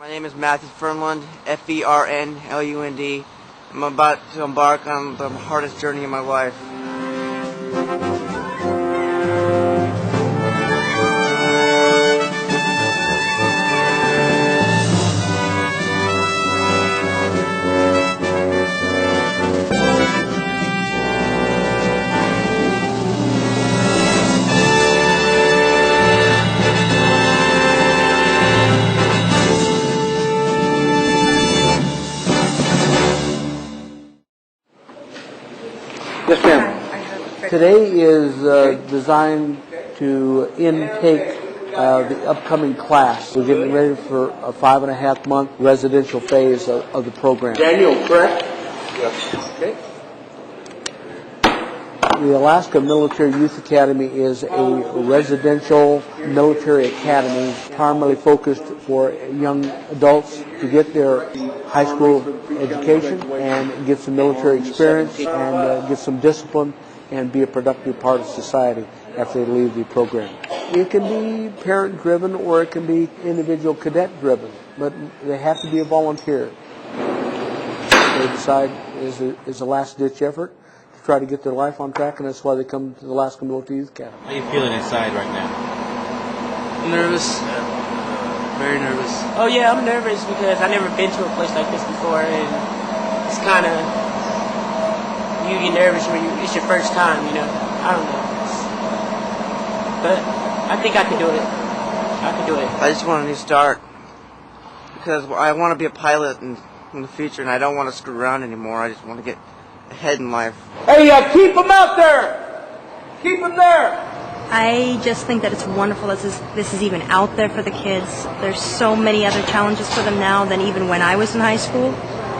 My name is Matthew Fernlund, Fernlund. I'm about to embark on the hardest journey of my life. Yes, ma'am. Today is designed to intake the upcoming class. We're getting ready for a 5.5-month residential phase of the program. Daniel, correct? Yes. Okay. The Alaska Military Youth Academy is a residential military academy primarily focused for young adults to get their high school education and get some military experience and get some discipline and be a productive part of society after they leave the program. It can be parent-driven or it can be individual cadet-driven, but they have to be a volunteer. They decide is a last-ditch effort to try to get their life on track, and that's why they come to the Alaska Military Youth Academy. How are you feeling inside right now? Nervous. Very nervous. Oh yeah, I'm nervous because I've never been to a place like this before, and it's kind of, you get nervous when it's your first time, you know. I don't know. But I think I can do it. I can do it. I just want a new start because I want to be a pilot in the future, and I don't want to screw around anymore. I just want to get ahead in life. Hey, keep them out there! Keep them there! I just think that it's wonderful that this is even out there for the kids. There's so many other challenges for them now than even when I was in high school.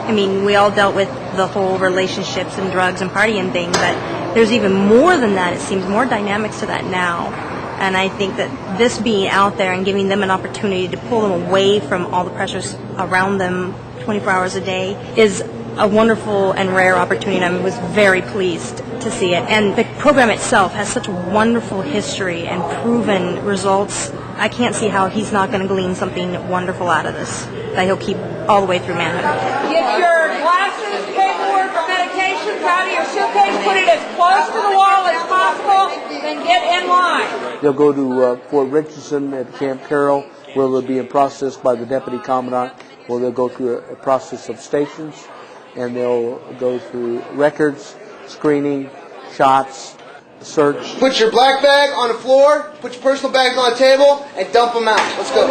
I mean, we all dealt with the whole relationships and drugs and partying thing, but there's even more than that. It seems more dynamics to that now. And I think that this being out there and giving them an opportunity to pull them away from all the pressures around them 24 hours a day is a wonderful and rare opportunity, and I was very pleased to see it. And the program itself has such a wonderful history and proven results. I can't see how he's not going to glean something wonderful out of this that he'll keep all the way through manhood. Get your glasses, paperwork, or medications out of your suitcase, put it as close to the wall as possible, then get in line. They'll go to Fort Richardson at Camp Carroll, where they'll be processed by the Deputy Commandant, where they'll go through a process of stations, and they'll go through records, screening, shots, search. Put your black bag on the floor, put your personal bags on the table, and dump them out. Let's go.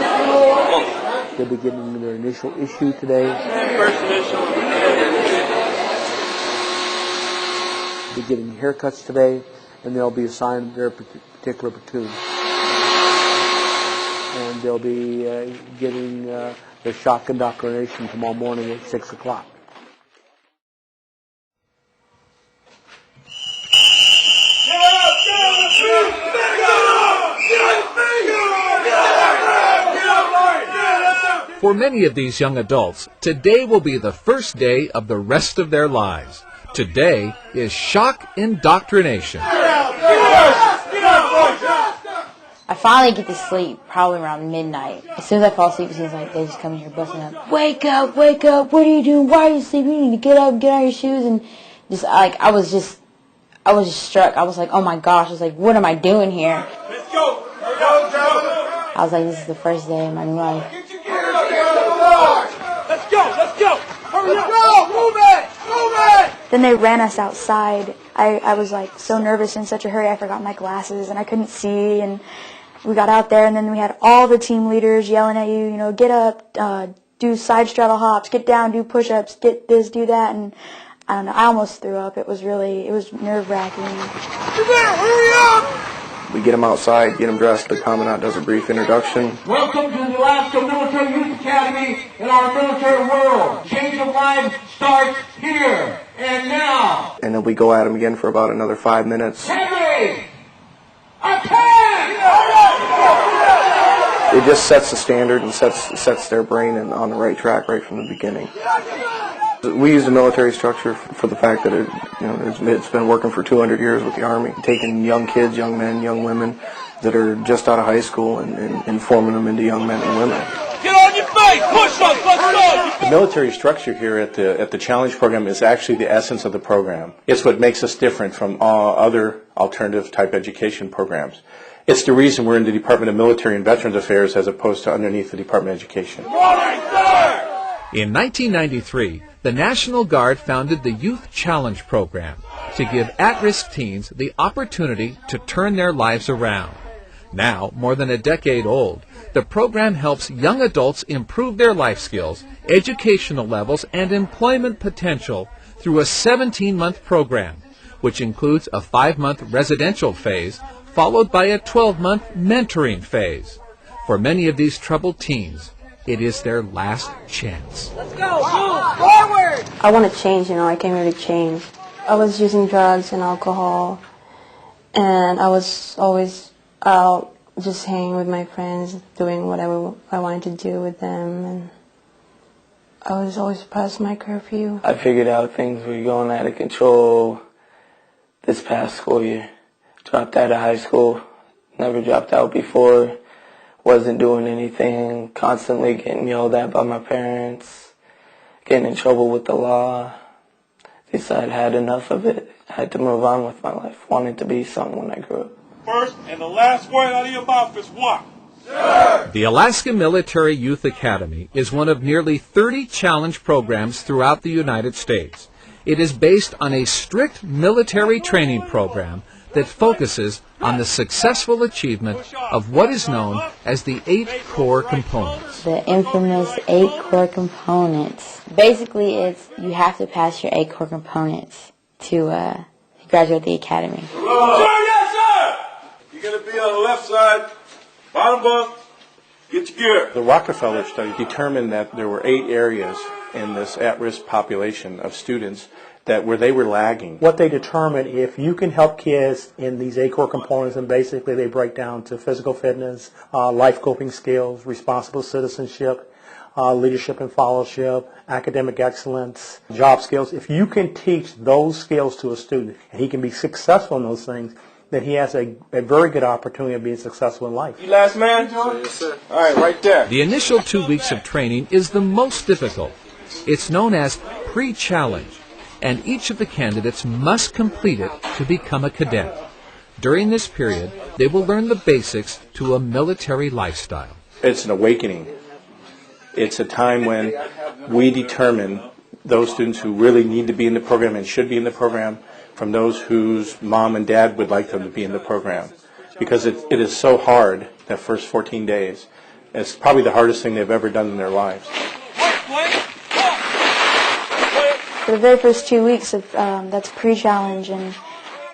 They'll be getting their initial issue today. First initial. They'll be getting haircuts today, and they'll be assigned their particular platoon. And they'll be getting their shock indoctrination tomorrow morning at 6 o'clock. For many of these young adults, today will be the first day of the rest of their lives. Today is shock indoctrination. I finally get to sleep probably around midnight. As soon as I fall asleep, it seems like they just come in here busting up. Wake up, what are you doing? Why are you sleeping? You need to get up, get out of your shoes. And just like, I was just struck. I was like, oh my gosh. I was like, what am I doing here? Let's go. Go. I was like, this is the first day of my new life. Let's go. Hurry up. Go. Move it. Then they ran us outside. I was like so nervous in such a hurry I forgot my glasses and I couldn't see, and we got out there and then we had all the team leaders yelling at you, get up, do side straddle hops, get down, do push-ups, get this, do that, and I don't know, I almost threw up. It was nerve-wracking. You better hurry up! We get them outside, get them dressed, the Commandant does a brief introduction. Welcome to the Alaska Military Youth Academy in our military world. Change of life starts here and now. And then we go at them again for about another 5 minutes. Henry! Attack! It just sets the standard and sets their brain on the right track right from the beginning. We use the military structure for the fact that it's been working for 200 years with the Army, taking young kids, young men, young women that are just out of high school and forming them into young men and women. Get on your feet! The military structure here at the Challenge program is actually the essence of the program. It's what makes us different from all other alternative type education programs. It's the reason we're in the Department of Military and Veterans Affairs as opposed to underneath the Department of Education. In 1993, the National Guard founded the Youth Challenge program to give at-risk teens the opportunity to turn their lives around. Now, more than a decade old, the program helps young adults improve their life skills, educational levels, and employment potential through a 17-month program, which includes a 5-month residential phase followed by a 12-month mentoring phase. For many of these troubled teens, it is their last chance. Let's go. Move forward. I want to change, I came here to change. I was using drugs and alcohol, and I was always out just hanging with my friends, doing whatever I wanted to do with them, and I was always past my curfew. I figured out things were going out of control this past school year. Dropped out of high school, never dropped out before. Wasn't doing anything, constantly getting yelled at by my parents, getting in trouble with the law. Decided I had enough of it. I had to move on with my life. Wanted to be something when I grew up. First and the last word out of your mouth is what? The Alaska Military Youth Academy is one of nearly 30 challenge programs throughout the United States. It is based on a strict military training program that focuses on the successful achievement of what is known as the 8 core components. The infamous 8 core components. Basically, it's you have to pass your 8 core components to graduate the academy. Sir, yes, sir! You're going to be on the left side, bottom bunk, get your gear. The Rockefeller study determined that there were 8 areas in this at-risk population of students where they were lagging. What they determine, if you can help kids in these 8 core components, and basically they break down to physical fitness, life coping skills, responsible citizenship, leadership and followership, academic excellence, job skills. If you can teach those skills to a student and he can be successful in those things, then he has a very good opportunity of being successful in life. You last man? Yes, sir. All right, right there. The initial 2 weeks of training is the most difficult. It's known as pre-challenge, and each of the candidates must complete it to become a cadet. During this period, they will learn the basics to a military lifestyle. It's an awakening. It's a time when we determine those students who really need to be in the program and should be in the program from those whose mom and dad would like them to be in the program. Because it is so hard, that first 14 days. It's probably the hardest thing they've ever done in their lives. For the very first 2 weeks of that's pre-challenge, and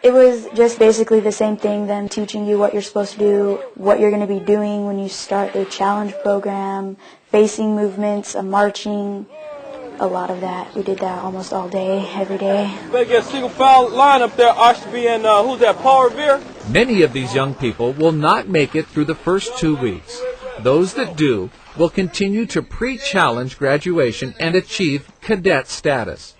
it was just basically the same thing, them teaching you what you're supposed to do, what you're going to be doing when you start the challenge program, facing movements, marching, a lot of that. We did that almost all day, every day. Better get a single file line up there, Oshby and who's that, Paul Revere? Many of these young people will not make it through the first 2 weeks. Those that do will continue to pre-challenge graduation and achieve cadet status.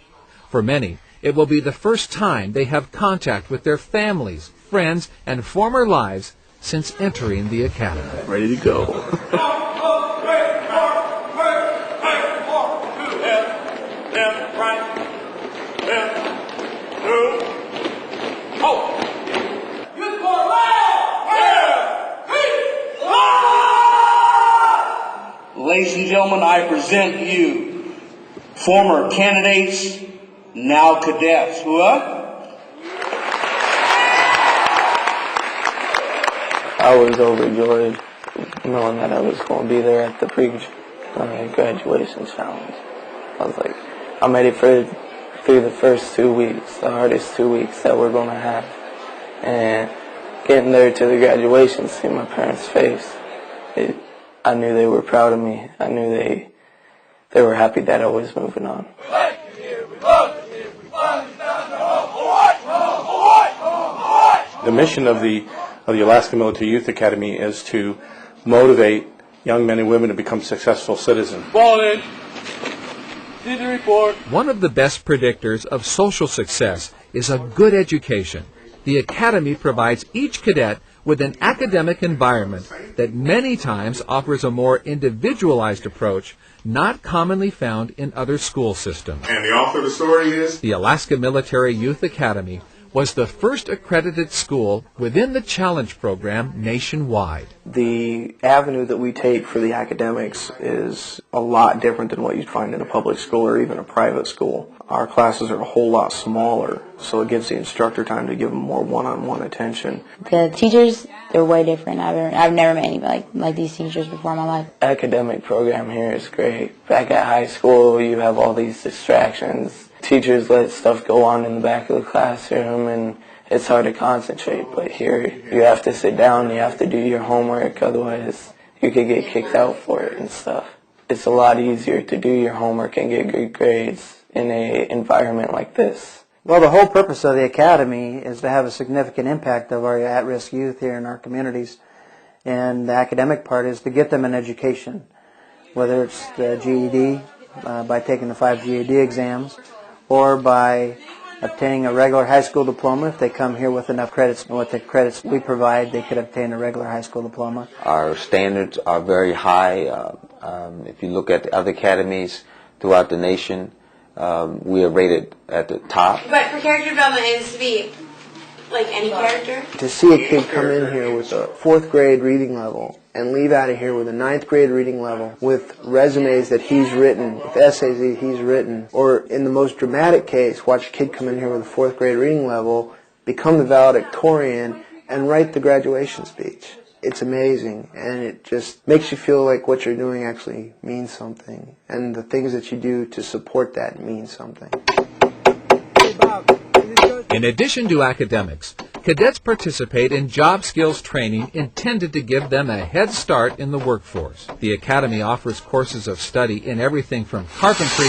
For many, it will be the first time they have contact with their families, friends, and former lives since entering the academy. Ready to go. Ladies and gentlemen, I present you former candidates, now cadets. I was overjoyed knowing that I was going to be there at the pre-graduation challenge. I was like, I'm ready through the first 2 weeks, the hardest 2 weeks that we're going to have. And getting there to the graduation, seeing my parents' face, I knew they were proud of me. I knew they were happy that I was moving on. The mission of the Alaska Military Youth Academy is to motivate young men and women to become successful citizens. Ball in. See the report. One of the best predictors of social success is a good education. The academy provides each cadet with an academic environment that many times offers a more individualized approach not commonly found in other school systems. And the author of the story is? The Alaska Military Youth Academy was the first accredited school within the Challenge Program nationwide. The avenue that we take for the academics is a lot different than what you'd find in a public school or even a private school. Our classes are a whole lot smaller, so it gives the instructor time to give them more one-on-one attention. The teachers, they're way different. I've never met anybody like these teachers before in my life. Academic program here is great. Back at high school, you have all these distractions. Teachers let stuff go on in the back of the classroom, and it's hard to concentrate. But here, you have to sit down, you have to do your homework, otherwise you could get kicked out for it and stuff. It's a lot easier to do your homework and get good grades in an environment like this. Well, the whole purpose of the Academy is to have a significant impact of our at-risk youth here in our communities. And the academic part is to get them an education, whether it's the GED, by taking the 5 GED exams, or by obtaining a regular high school diploma. If they come here with enough credits, and with the credits we provide, they could obtain a regular high school diploma. Our standards are very high. If you look at the other academies throughout the nation, we are rated at the top. But for character development, it is to be like any character. To see a kid come in here with a 4th grade reading level and leave out of here with a 9th grade reading level, with resumes that he's written, with essays that he's written, or in the most dramatic case, watch a kid come in here with a 4th grade reading level, become the valedictorian, and write the graduation speech. It's amazing, and it just makes you feel like what you're doing actually means something, and the things that you do to support that mean something. In addition to academics, cadets participate in job skills training intended to give them a head start in the workforce. The Academy offers courses of study in everything from carpentry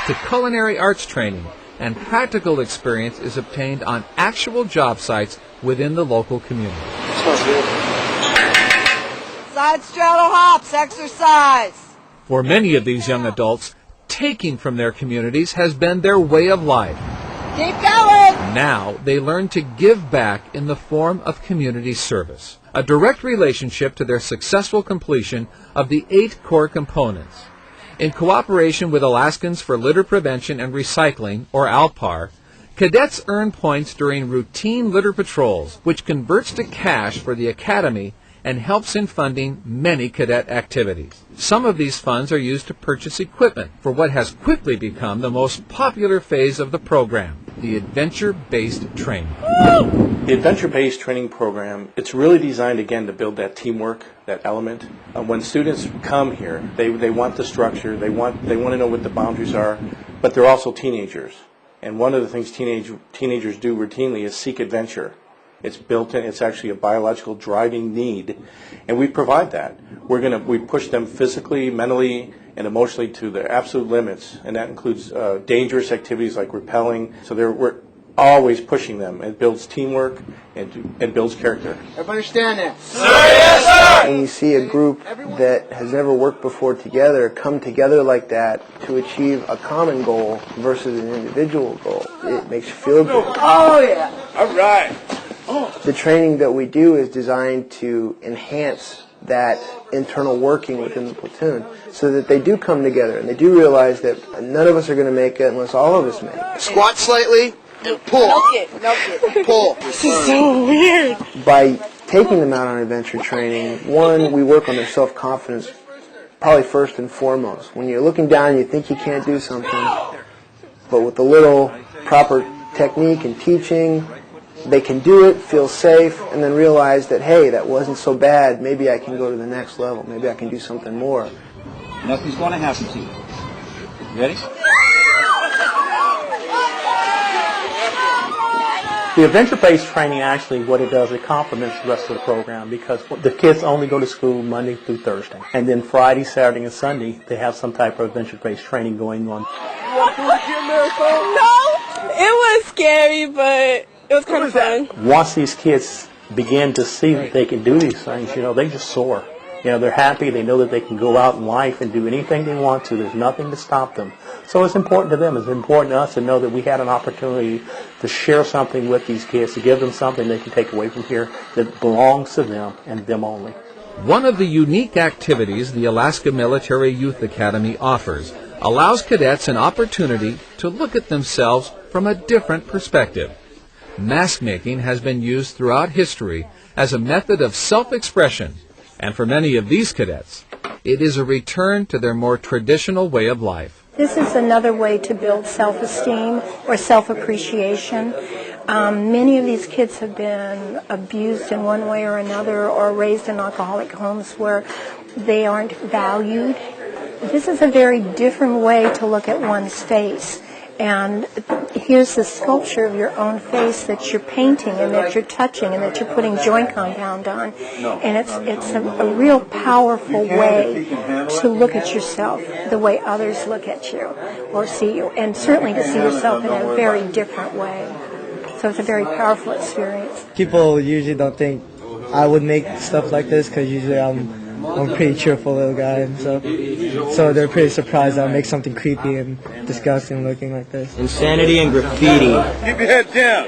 to culinary arts training, and practical experience is obtained on actual job sites within the local community. Side straddle hops, exercise. For many of these young adults, taking from their communities has been their way of life. Keep going. Now they learn to give back in the form of community service, a direct relationship to their successful completion of the 8 core components. In cooperation with Alaskans for Litter Prevention and Recycling, or ALPAR, cadets earn points during routine litter patrols, which converts to cash for the Academy and helps in funding many cadet activities. Some of these funds are used to purchase equipment for what has quickly become the most popular phase of the program, the adventure-based training. The adventure-based training program, it's really designed, again, to build that teamwork, that element. When students come here, they want the structure, they want to know what the boundaries are, but they're also teenagers. And one of the things teenagers do routinely is seek adventure. It's built in. It's actually a biological driving need, and we provide that. We push them physically, mentally, and emotionally to their absolute limits, and that includes dangerous activities like rappelling. So we're always pushing them. It builds teamwork and builds character. Everybody stand there. Sir, yes, sir! When you see a group that has never worked before together come together like that to achieve a common goal versus an individual goal, it makes you feel good. Oh yeah. All right. The training that we do is designed to enhance that internal working within the platoon so that they do come together and they do realize that none of us are going to make it unless all of us make it. Squat slightly and pull. Milk it. Pull. This is so weird. By taking them out on adventure training, one, we work on their self-confidence probably first and foremost. When you're looking down, you think you can't do something, but with a little proper technique and teaching, they can do it, feel safe, and then realize that, hey, that wasn't so bad. Maybe I can go to the next level. Maybe I can do something more. Nothing's going to happen to you. Ready? The adventure-based training, actually, what it does, it complements the rest of the program because the kids only go to school Monday through Thursday. And then Friday, Saturday, and Sunday, they have some type of adventure-based training going on. No, it was scary, but it was kind of fun. Once these kids begin to see that they can do these things, they just soar. You know, they're happy. They know that they can go out in life and do anything they want to. There's nothing to stop them. So it's important to them. It's important to us to know that we had an opportunity to share something with these kids, to give them something they can take away from here that belongs to them and them only. One of the unique activities the Alaska Military Youth Academy offers allows cadets an opportunity to look at themselves from a different perspective. Mask making has been used throughout history as a method of self-expression, and for many of these cadets, it is a return to their more traditional way of life. This is another way to build self-esteem or self-appreciation. Many of these kids have been abused in one way or another or raised in alcoholic homes where they aren't valued. This is a very different way to look at one's face. And here's the sculpture of your own face that you're painting and that you're touching and that you're putting joint compound on. And it's a real powerful way to look at yourself the way others look at you or see you. And certainly to see yourself in a very different way. So it's a very powerful experience. People usually don't think I would make stuff like this because usually I'm a pretty cheerful little guy, and so they're pretty surprised I'll make something creepy and disgusting looking like this. Insanity and graffiti. Keep your head down.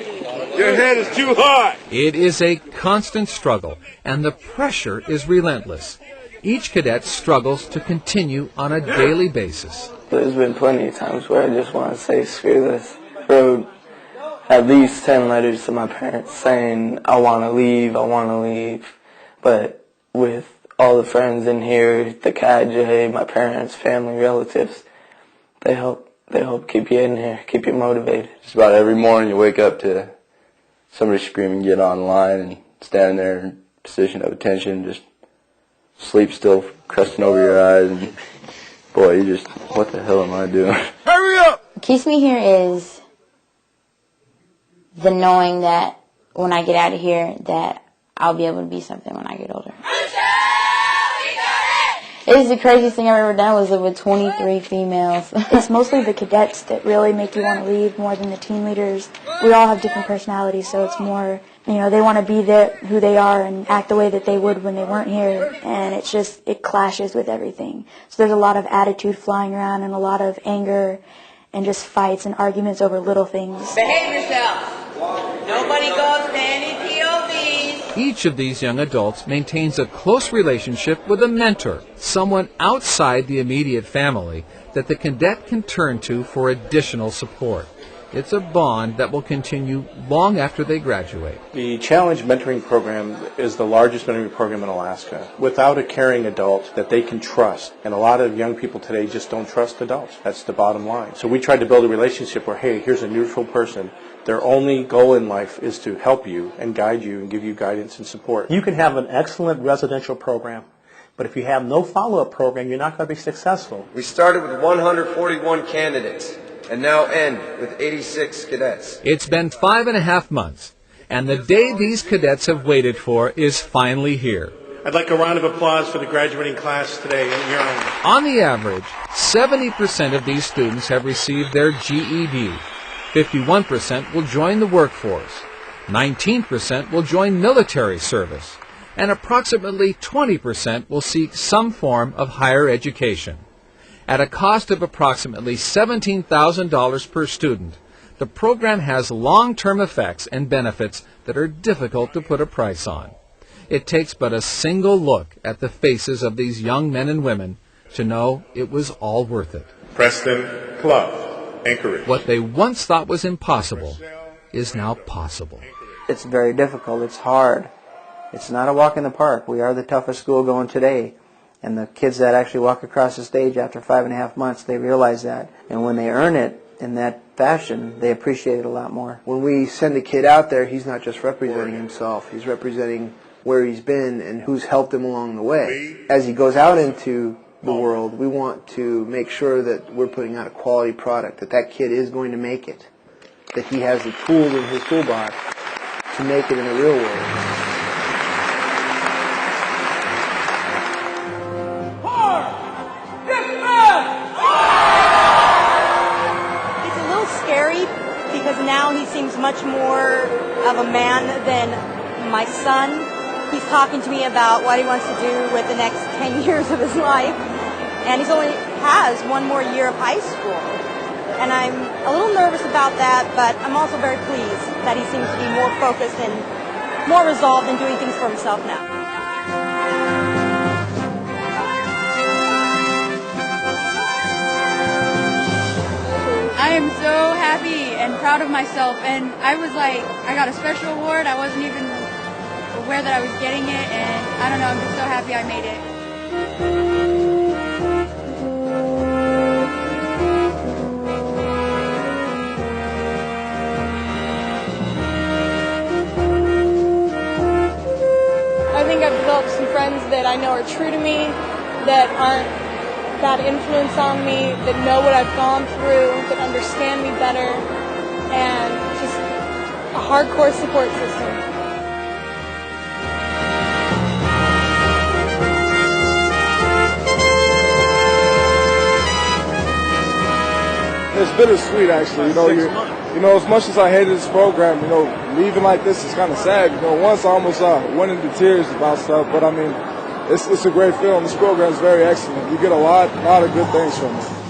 Your head is too high. It is a constant struggle, and the pressure is relentless. Each cadet struggles to continue on a daily basis. There's been plenty of times where I just want to say, screw this. Wrote at least 10 letters to my parents saying, I want to leave. But with all the friends in here, the KJ, my parents, family, relatives, they help keep you in here, keep you motivated. Just about every morning you wake up to somebody screaming, get online, and standing there in position of attention, just sleep still crusting over your eyes, and boy, you just, what the hell am I doing? Hurry up! What keeps me here is the knowing that when I get out of here that I'll be able to be something when I get older. It was the craziest thing I've ever done was with 23 females. It's mostly the cadets that really make you want to leave more than the team leaders. We all have different personalities, so it's more, they want to be there, who they are and act the way that they would when they weren't here, and it clashes with everything. So there's a lot of attitude flying around and a lot of anger and just fights and arguments over little things. Behave yourself. Nobody goes to any POVs. Each of these young adults maintains a close relationship with a mentor, someone outside the immediate family that the cadet can turn to for additional support. It's a bond that will continue long after they graduate. The Challenge Mentoring Program is the largest mentoring program in Alaska. Without a caring adult that they can trust, and a lot of young people today just don't trust adults. That's the bottom line. So we tried to build a relationship where, hey, here's a neutral person. Their only goal in life is to help you and guide you and give you guidance and support. You can have an excellent residential program, but if you have no follow-up program, you're not going to be successful. We started with 141 candidates and now end with 86 cadets. It's been 5.5 months, and the day these cadets have waited for is finally here. I'd like a round of applause for the graduating class today at your own. On the average, 70% of these students have received their GED. 51% will join the workforce. 19% will join military service. And approximately 20% will seek some form of higher education. At a cost of approximately $17,000 per student, the program has long-term effects and benefits that are difficult to put a price on. It takes but a single look at the faces of these young men and women to know it was all worth it. Preston Clough, Anchorage. What they once thought was impossible is now possible. It's very difficult. It's hard. It's not a walk in the park. We are the toughest school going today. And the kids that actually walk across the stage after 5.5 months, they realize that. And when they earn it in that fashion, they appreciate it a lot more. When we send a kid out there, he's not just representing himself. He's representing where he's been and who's helped him along the way. As he goes out into the world, we want to make sure that we're putting out a quality product, that that kid is going to make it, that he has the tools in his toolbox to make it in the real world. It's a little scary because now he seems much more of a man than my son. He's talking to me about what he wants to do with the next 10 years of his life, and he's only has one more year of high school. And I'm a little nervous about that, but I'm also very pleased that he seems to be more focused and more resolved in doing things for himself now. I am so happy and proud of myself, and I was like, I got a special award. I wasn't even aware that I was getting it, and I don't know, I'm just so happy I made it. I think I've developed some friends that I know are true to me, that aren't bad influence on me, that know what I've gone through, that understand me better, and just a hardcore support system. It's bittersweet, actually. As much as I hated this program, leaving like this is kind of sad. Once I almost went into tears about stuff, but I mean, it's a great feeling. This program is very excellent. You get a lot of good things from it.